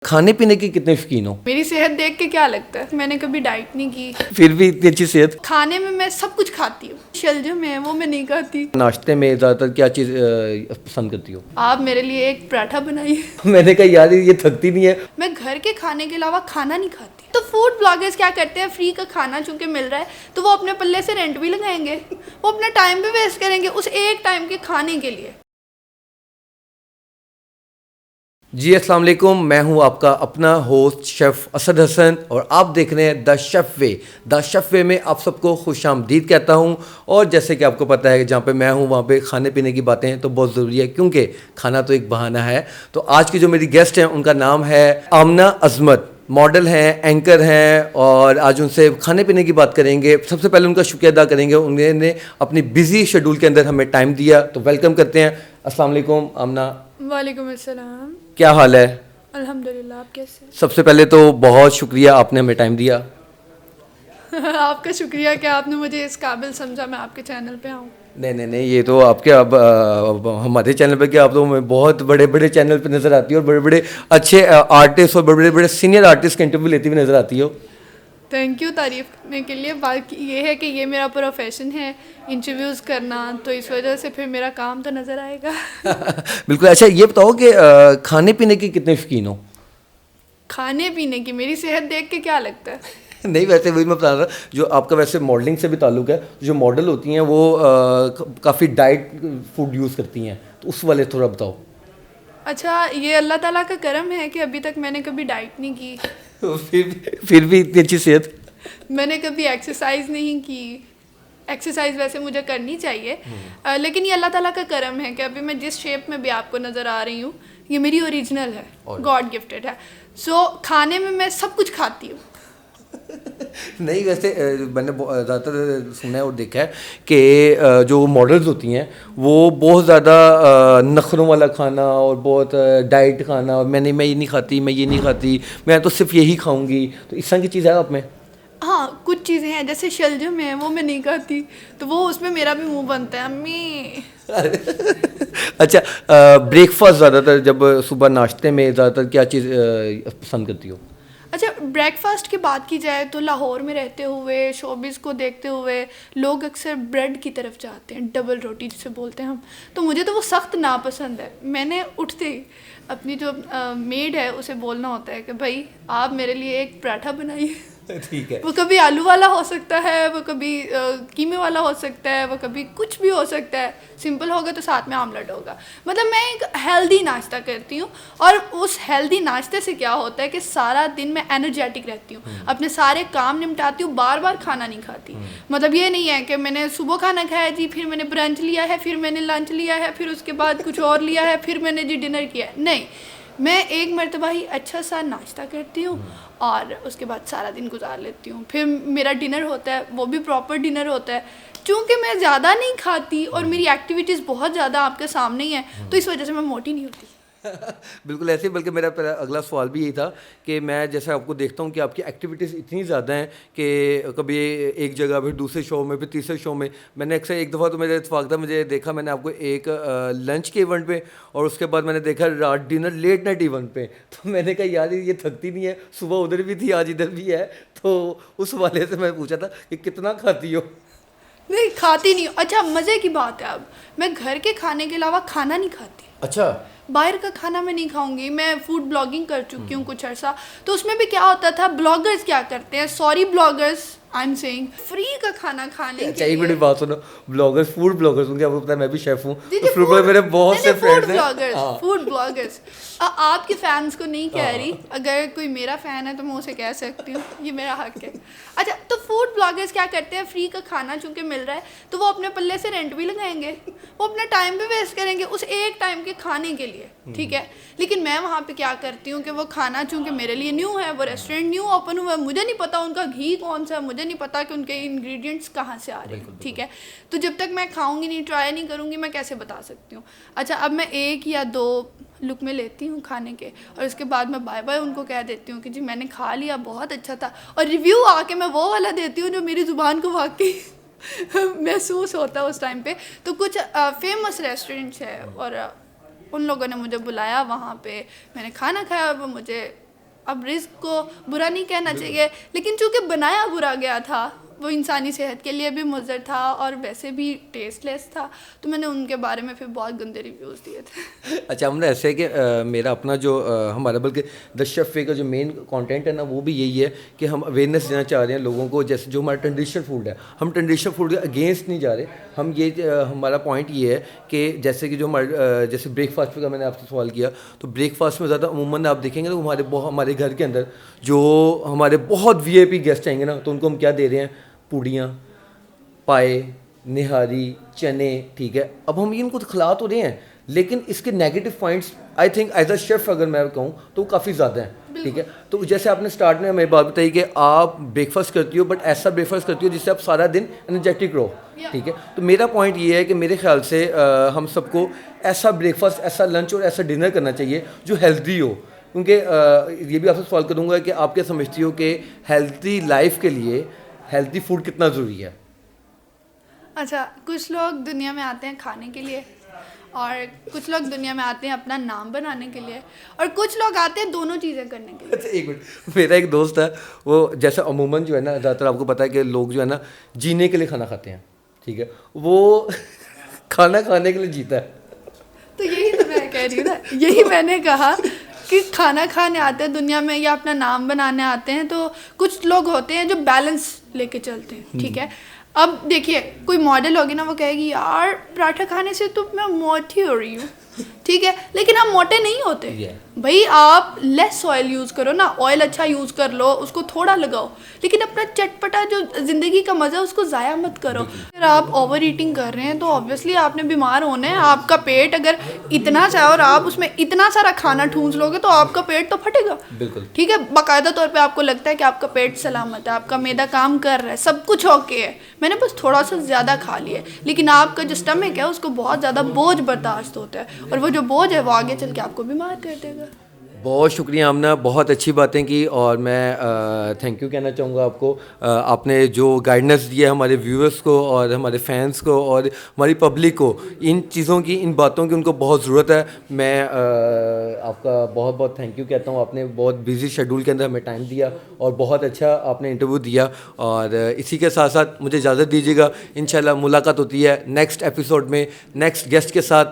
खाने पीने की कितने शौकीन हो? मेरी सेहत देख के क्या लगता है, मैंने कभी डाइट नहीं की। फिर भी इतनी अच्छी सेहत। खाने में मैं सब कुछ खाती हूँ, शलजम है वो मैं नहीं खाती। नाश्ते में ज़्यादातर क्या चीज़ पसंद करती हो? आप मेरे लिए एक पराठा बनाइए। मैंने कहा यार ये थकती नहीं है। मैं घर के खाने के अलावा खाना नहीं खाती। तो फूड ब्लॉगर्स क्या करते हैं, फ्री का खाना चूंकि मिल रहा है तो वो अपने पल्ले से रेंट भी लगाएंगे, वो अपना टाइम भी वेस्ट करेंगे उस एक टाइम के खाने के लिए। जी अस्सलाम वालेकुम, मैं हूं आपका अपना होस्ट शेफ़ असद हसन और आप देख रहे हैं the chef way. The chef way में आप सबको खुशामदीद कहता हूं। और जैसे कि आपको पता है कि जहां पे मैं हूं वहां पे खाने पीने की बातें तो बहुत ज़रूरी है, क्योंकि खाना तो एक बहाना है। तो आज की जो मेरी गेस्ट हैं उनका नाम है आमना अज़मत। मॉडल हैं, एंकर हैं और आज उनसे खाने पीने की बात करेंगे। सबसे पहले उनका शुक्रिया अदा करेंगे, उन्होंने अपनी बिजी शेड्यूल के अंदर हमें टाइम दिया, तो वेलकम करते हैं। अस्सलाम वालेकुम आमना। वालेकुम अस्सलाम। क्या हाल है? अल्हम्दुलिल्लाह, आप कैसे? सबसे पहले तो बहुत शुक्रिया, आपने हमें टाइम दिया। आपका शुक्रिया कि आपने मुझे इस काबिल समझा मैं आपके चैनल पे आऊँ। नहीं, ये तो आपके अब हमारे चैनल पे क्या, आप तो हमें बहुत बड़े बड़े चैनल पे नज़र आती हो और बड़े बड़े अच्छे आर्टिस्ट और बड़े बड़े सीनियर आर्टिस्ट के इंटरव्यू लेती हुई नज़र आती हो। थैंक यू तारीफ़ करने के लिए। बाकी ये है कि ये मेरा प्रोफेशन है इंटरव्यूज़ करना, तो इस वजह से फिर मेरा काम तो नज़र आएगा। बिल्कुल। अच्छा ये बताओ कि खाने पीने की कितने शौकीन हो? खाने पीने की मेरी सेहत देख के क्या लगता है? नहीं, वैसे वही मैं बता रहा, जो आपका वैसे मॉडलिंग से भी ताल्लुक़ है, जो मॉडल होती हैं वो काफ़ी डाइट फूड यूज़ करती हैं, तो उस वाले थोड़ा बताओ। अच्छा, ये अल्लाह ताला का करम है कि अभी तक मैंने कभी डाइट नहीं की। फिर भी इतनी अच्छी सेहत। मैंने कभी एक्सरसाइज नहीं की। एक्सरसाइज वैसे मुझे करनी चाहिए, लेकिन ये अल्लाह ताला का करम है कि अभी मैं जिस शेप में भी आपको नज़र आ रही हूँ ये मेरी ओरिजिनल है, गॉड गिफ्टेड है। सो खाने में मैं सब कुछ खाती हूँ। नहीं, वैसे मैंने ज़्यादातर सुना है और देखा है कि जो मॉडल्स होती हैं वो बहुत ज़्यादा नखरों वाला खाना और बहुत डाइट खाना, और मैं ये नहीं खाती, मैं ये नहीं खाती, मैं तो सिर्फ यही खाऊंगी, तो इस तरह की चीज़ है आप में? हाँ, कुछ चीज़ें हैं जैसे शलजम है वो मैं नहीं खाती, तो वो उसमें मेरा भी मुंह बनता है अम्मी। अच्छा, ब्रेकफास्ट ज़्यादातर जब सुबह नाश्ते में ज़्यादातर क्या चीज़ पसंद करती हो? अच्छा, ब्रेकफास्ट की बात की जाए तो लाहौर में रहते हुए, शोबिस को देखते हुए लोग अक्सर ब्रेड की तरफ जाते हैं, डबल रोटी जिसे बोलते हैं हम। तो मुझे तो वो सख्त नापसंद है। मैंने उठते ही अपनी जो मेड है उसे बोलना होता है कि भाई आप मेरे लिए एक पराठा बनाइए। ठीक है। वो कभी आलू वाला हो सकता है, वो कभी कीमे वाला हो सकता है, वो कभी कुछ भी हो सकता है। सिंपल होगा तो साथ में आमलेट होगा। मतलब मैं एक हेल्दी नाश्ता करती हूँ, और उस हेल्दी नाश्ते से क्या होता है कि सारा दिन मैं एनर्जेटिक रहती हूँ, अपने सारे काम निपटाती हूँ, बार बार खाना नहीं खाती। मतलब ये नहीं है कि मैंने सुबह खाना खाया जी, फिर मैंने ब्रंच लिया है, फिर मैंने लंच लिया है, फिर उसके बाद कुछ और लिया है, फिर मैंने जी डिनर किया है। नहीं, मैं एक मरतबा ही अच्छा सा नाश्ता करती हूँ और उसके बाद सारा दिन गुजार लेती हूँ। फिर मेरा डिनर होता है, वो भी प्रॉपर डिनर होता है। चूँकि मैं ज़्यादा नहीं खाती और मेरी एक्टिविटीज़ बहुत ज़्यादा आपके सामने ही हैं, तो इस वजह से मैं मोटी नहीं होती। बिल्कुल ऐसे ही, बल्कि मेरा पहला अगला सवाल भी यही था कि मैं जैसे आपको देखता हूँ कि आपकी एक्टिविटीज़ इतनी ज़्यादा हैं कि कभी एक जगह, फिर दूसरे शो में, फिर तीसरे शो में। मैंने अक्सर एक दफ़ा तो मेरे इत्तेफाक था, मुझे देखा मैंने आपको एक लंच के इवेंट पे, और उसके बाद मैंने देखा रात डिनर लेट नाइट इवेंट पे। तो मैंने कहा यार ये थकती नहीं है, सुबह उधर भी थी आज इधर भी है, तो उस वाले से मैं पूछा था कि कितना खाती हो? नहीं, खाती नहीं हूँ। अच्छा, मज़े की बात है, अब मैं घर के खाने के अलावा खाना नहीं खाती। अच्छा। बाहर का खाना मैं नहीं खाऊंगी। मैं फूड ब्लॉगिंग कर चुकी हूँ कुछ अर्सा, तो उसमें भी क्या होता था, ब्लॉगर्स क्या करते हैं, sorry bloggers I am saying, free का खाना खाने अच्छा, के एक लिए। मिनट बात सुनो। ब्लॉगर्स, फूड ब्लॉगर्स, क्योंकि आपको पता है मैं भी शेफ़ हूँ, जी तो जी, फूड ब्लॉगर मेरे बहुत से फूड फ्रेंड्स हैं। ब्लॉगर्स, हाँ। Food bloggers. आपके फैंस को नहीं कह रही, अगर कोई मेरा फ़ैन है तो मैं उसे कह सकती हूँ, ये मेरा हक है। अच्छा, तो फूड ब्लॉगर्स क्या करते हैं, फ्री का खाना चूँकि मिल रहा है तो वो अपने पल्ले से रेंट भी लगाएंगे, वो अपना टाइम भी वेस्ट करेंगे उस एक टाइम के खाने के लिए, ठीक है। लेकिन मैं वहाँ पे क्या करती हूँ कि वो खाना चूँकि मेरे लिए न्यू है, वो रेस्टोरेंट न्यू ओपन हुआ है, मुझे नहीं पता उनका घी कौन सा है, मुझे नहीं पता कि उनके इंग्रेडिएंट्स कहाँ से आ रहे हैं, ठीक है। तो जब तक मैं खाऊंगी नहीं, ट्राई नहीं करूँगी, मैं कैसे बता सकती हूँ। अच्छा, अब मैं एक या दो लुक में लेती हूँ खाने के, और उसके बाद मैं बाय बाय उनको कह देती हूँ कि जी मैंने खा लिया, बहुत अच्छा था, और रिव्यू आके मैं वो वाला देती हूँ जो मेरी ज़ुबान को वाकई महसूस होता है उस टाइम पे। तो कुछ फेमस रेस्टोरेंट्स है और उन लोगों ने मुझे बुलाया, वहाँ पे मैंने खाना खाया और वो मुझे अब रिस्क को बुरा नहीं कहना चाहिए, लेकिन चूंकि बनाया बुरा गया था, वो इंसानी सेहत के लिए भी मुज़र था और वैसे भी टेस्टलेस था, तो मैंने उनके बारे में फिर बहुत गंदे रिव्यूज़ दिए थे। अच्छा हमने ऐसे है कि मेरा अपना जो हमारा बल्कि द शेफ वे का जो मेन कंटेंट है ना वो भी यही है कि हम अवेयरनेस देना चाह रहे हैं लोगों को। जैसे जो हमारा ट्रेडिशनल फूड है, हम ट्रेडिशनल फूड के अगेंस्ट नहीं जा रहे। हम ये हमारा पॉइंट ये है कि जैसे कि जो हमारे जैसे ब्रेकफास्ट का मैंने आपसे सवाल किया, तो ब्रेकफास्ट में ज़्यादा अमूमन आप देखेंगे तो हमारे घर के अंदर जो हमारे बहुत वीआईपी गेस्ट आएंगे ना, तो उनको हम क्या दे रहे हैं, पूड़ियाँ, पाए, निहारी, चने, ठीक है। अब हम इनको तो खिला तो रहे हैं, लेकिन इसके negative points I think as a chef अगर मैं कहूँ तो काफ़ी ज़्यादा हैं, ठीक है। तो जैसे आपने स्टार्ट में हमें बात बताई कि आप ब्रेकफास्ट करती हो, बट ऐसा ब्रेकफास्ट करती हो जिससे आप सारा दिन एनर्जेटिक रहो, ठीक है। तो मेरा पॉइंट ये है कि मेरे ख्याल से हम सबको ऐसा ब्रेकफास्ट, ऐसा लंच और ऐसा डिनर करना चाहिए जो हेल्दी हो। क्योंकि ये भी आपसे सवाल करूँगा कि आप क्या समझती हो कि हेल्दी लाइफ के लिए हेल्दी फूड कितना ज़रूरी है? अच्छा, कुछ लोग दुनिया में आते हैं खाने के लिए, और कुछ लोग दुनिया में आते हैं अपना नाम बनाने के लिए, और कुछ लोग आते हैं दोनों चीज़ें करने के लिए। अच्छा एक मिनट, मेरा एक दोस्त है, वो जैसे अमूमन जो है ना, ज़्यादातर आपको पता है कि लोग जो है ना जीने के लिए खाना खाते हैं, ठीक है। वो खाना खाने के लिए जीता है। तो यही तो मैं कह रही हूँ ना, यही मैंने कहा कि खाना खाने आते हैं दुनिया में या अपना नाम बनाने आते हैं। तो कुछ लोग होते हैं जो बैलेंस लेके चलते हैं, ठीक है। अब देखिए, कोई मॉडल होगी ना, वो कहेगी यार पराठा खाने से तो मैं मोटी हो रही हूँ, ठीक है, लेकिन हम मोटे नहीं होते भाई। आप लेस ऑयल यूज़ करो ना, ऑयल अच्छा यूज़ कर लो, उसको थोड़ा लगाओ, लेकिन अपना चटपटा जो ज़िंदगी का मज़ा है उसको ज़ाया मत करो। अगर आप ओवर ईटिंग कर रहे हैं तो ऑब्वियसली आपने बीमार होना है। आपका पेट अगर इतना सा और आप उसमें इतना सारा खाना ठूंस लोगे तो आपका पेट तो फटेगा, बिल्कुल, ठीक है। बाकायदा तौर पे आपको लगता है कि आपका पेट सलामत है, आपका मैदा काम कर रहा है, सब कुछ ओके है, मैंने बस थोड़ा सा ज़्यादा खा लिया, लेकिन आपका जो स्टमक है उसको बहुत ज़्यादा बोझ बर्दाश्त होता है, और वो जो बोझ है वो आगे चल के आपको बीमार कर देगा। बहुत शुक्रिया आमना, बहुत अच्छी बातें की, और मैं थैंक यू कहना चाहूँगा आपको। आपने जो गाइडेंस दिया हमारे व्यूअर्स को और हमारे फैंस को और हमारी पब्लिक को, इन चीज़ों की, इन बातों की उनको बहुत ज़रूरत है। मैं आपका बहुत बहुत थैंक यू कहता हूँ। आपने बहुत बिजी शेड्यूल के अंदर हमें टाइम दिया और बहुत अच्छा आपने इंटरव्यू दिया। और इसी के साथ साथ मुझे इजाज़त दीजिएगा, इंशाल्लाह मुलाकात होती है नेक्स्ट एपिसोड में नेक्स्ट गेस्ट के साथ।